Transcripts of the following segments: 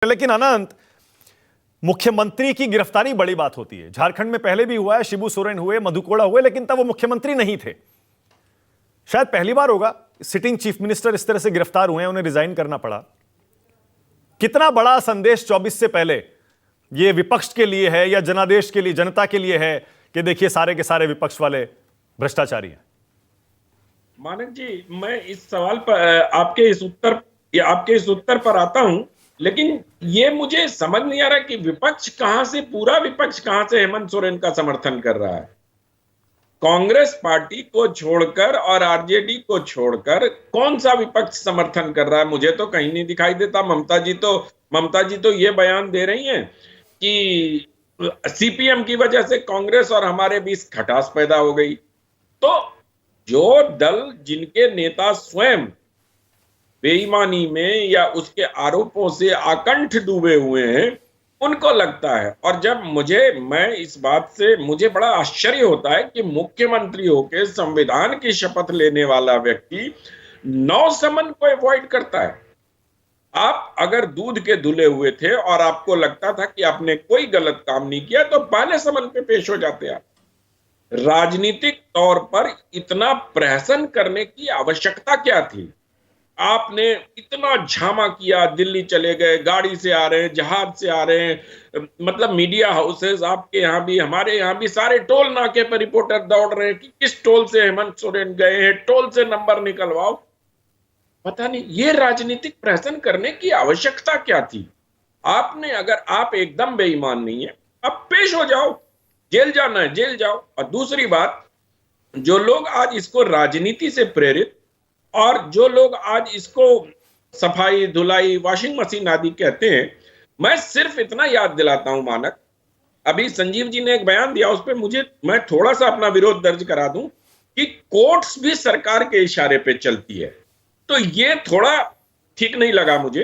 लेकिन अनंत, मुख्यमंत्री की गिरफ्तारी बड़ी बात होती है। झारखंड में पहले भी हुआ है, शिबू सोरेन हुए, मधु कोड़ा हुए, लेकिन तब वो मुख्यमंत्री नहीं थे। शायद पहली बार होगा सिटिंग चीफ मिनिस्टर इस तरह से गिरफ्तार हुए हैं, उन्हें रिजाइन करना पड़ा। कितना बड़ा संदेश 24 से पहले ये विपक्ष के लिए है या जनादेश के लिए, जनता के लिए है कि देखिए सारे के सारे विपक्ष वाले भ्रष्टाचारी हैं? मानक जी, मैं इस सवाल पर आपके इस उत्तर पर आता हूं, लेकिन ये मुझे समझ नहीं आ रहा कि पूरा विपक्ष कहां से हेमंत सोरेन का समर्थन कर रहा है। कांग्रेस पार्टी को छोड़कर और आरजेडी को छोड़कर कौन सा विपक्ष समर्थन कर रहा है? मुझे तो कहीं नहीं दिखाई देता। ममता जी तो ये बयान दे रही हैं कि सीपीएम की वजह से कांग्रेस और हमारे बीच खटास पैदा हो गई। तो जो दल जिनके नेता स्वयं बेईमानी में या उसके आरोपों से आकंठ डूबे हुए हैं, उनको लगता है। और जब मुझे बड़ा आश्चर्य होता है कि मुख्यमंत्री होकर संविधान की शपथ लेने वाला व्यक्ति 9 समन को अवॉइड करता है। आप अगर दूध के धुले हुए थे और आपको लगता था कि आपने कोई गलत काम नहीं किया, तो पहले समन पे पेश हो जाते आप। राजनीतिक तौर पर इतना प्रहसन करने की आवश्यकता क्या थी? आपने इतना झामा किया, दिल्ली चले गए, गाड़ी से आ रहे हैं, जहाज से आ रहे हैं, मतलब मीडिया हाउसेस आपके यहां भी, हमारे यहां भी सारे टोल नाके पर रिपोर्टर दौड़ रहे हैं कि किस टोल से हेमंत सोरेन गए हैं, टोल से नंबर निकलवाओ। पता नहीं ये राजनीतिक प्रहसन करने की आवश्यकता क्या थी? अगर आप एकदम बेईमान नहीं है, अब पेश हो जाओ, जेल जाना है जेल जाओ। और दूसरी बात, जो लोग आज इसको राजनीति से प्रेरित और जो लोग आज इसको सफाई धुलाई वॉशिंग मशीन आदि कहते हैं, मैं सिर्फ इतना याद दिलाता हूं मानक, अभी संजीव जी ने एक बयान दिया, उस पर मैं थोड़ा सा अपना विरोध दर्ज करा दूं कि कोर्ट्स भी सरकार के इशारे पे चलती है। तो ये थोड़ा ठीक नहीं लगा मुझे,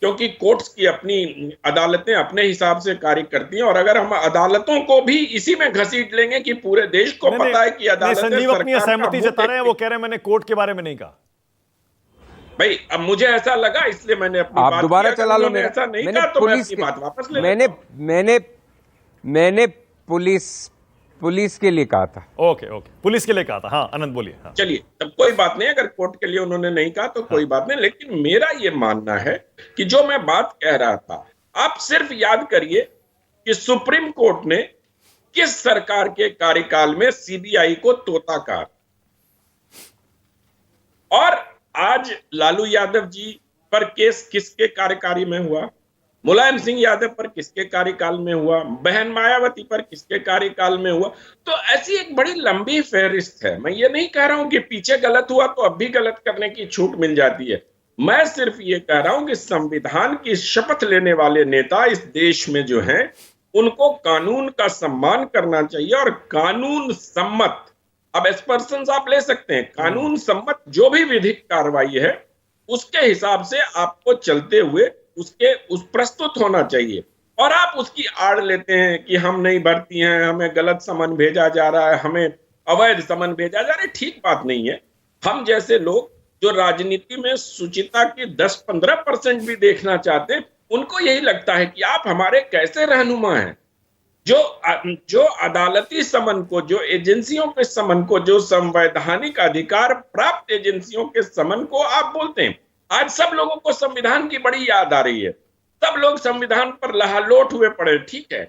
क्योंकि कोर्ट्स की अपनी अदालतें अपने हिसाब से कार्य करती हैं। और अगर हम अदालतों को भी इसी में घसीट लेंगे कि पूरे देश को पता है कि अदालतें संजीव अपनी असहमति जता रहे हैं, वो कह रहे हैं मैंने कोर्ट के बारे में नहीं कहा। भाई, अब मुझे ऐसा लगा इसलिए मैंने अपनी आप बात दोबारा चला लो। ऐसा नहीं कहा तो मैं अपनी बात वापस ले मैंने पुलिस के लिए कहा था। ओके, पुलिस के लिए कहा था। हाँ अनंत बोलिए। हाँ। चलिए, तब कोई बात नहीं, अगर कोर्ट के लिए उन्होंने नहीं कहा तो कोई बात नहीं। लेकिन मेरा ये मानना है कि जो मैं बात कह रहा था, आप सिर्फ याद करिए कि सुप्रीम कोर्ट ने किस सरकार के कार्यकाल में सीबीआई को तोता कहा। और आज लालू यादव जी पर केस किसके कार्यकाल में हुआ? मुलायम सिंह यादव पर किसके कार्यकाल में हुआ? बहन मायावती पर किसके कार्यकाल में हुआ? तो ऐसी एक बड़ी लंबी फहरिस्त है। मैं ये नहीं कह रहा हूं कि पीछे गलत हुआ तो अब भी गलत करने की छूट मिल जाती है। मैं सिर्फ ये कह रहा हूं कि संविधान की शपथ लेने वाले नेता इस देश में जो हैं, उनको कानून का सम्मान करना चाहिए। और कानून सम्मत, अब एस्पर्शंस आप ले सकते हैं, कानून सम्मत जो भी विधिक कार्रवाई है उसके हिसाब से आपको चलते हुए उस प्रस्तुत होना चाहिए। और आप उसकी आड़ लेते हैं कि हम नहीं भर्ती हैं, हमें गलत समन भेजा जा रहा है, हमें अवैध समन भेजा जा रहा है। ठीक बात नहीं है। हम जैसे लोग जो राजनीति में सुचिता की 10-15% भी देखना चाहते हैं, उनको यही लगता है कि आप हमारे कैसे रहनुमा हैं। जो अदालती समन को, जो एजेंसियों के समन को, जो संवैधानिक अधिकार प्राप्त एजेंसियों के समन को आप बोलते हैं। आज सब लोगों को संविधान की बड़ी याद आ रही है। सब लोग संविधान पर लहालोट हुए पड़े। ठीक है,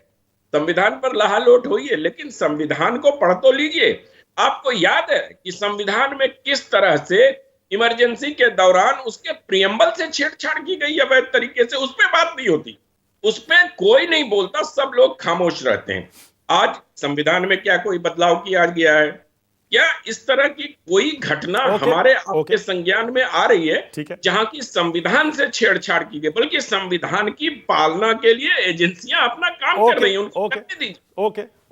संविधान पर लहालोट हुई है, लेकिन संविधान को पढ़ तो लीजिए। आपको याद है कि संविधान में किस तरह से इमरजेंसी के दौरान उसके प्रियम्बल से छेड़छाड़ की गई अवैध तरीके से? उस पर बात नहीं होती, उसमें कोई नहीं बोलता, सब लोग खामोश रहते हैं। आज संविधान में क्या कोई बदलाव किया गया है? क्या इस तरह की कोई घटना हमारे आपके संज्ञान में आ रही है जहां की संविधान से छेड़छाड़ की गई? बल्कि संविधान की पालना के लिए एजेंसियां अपना काम कर रही हैं, उनको करने दीजिए। ओके।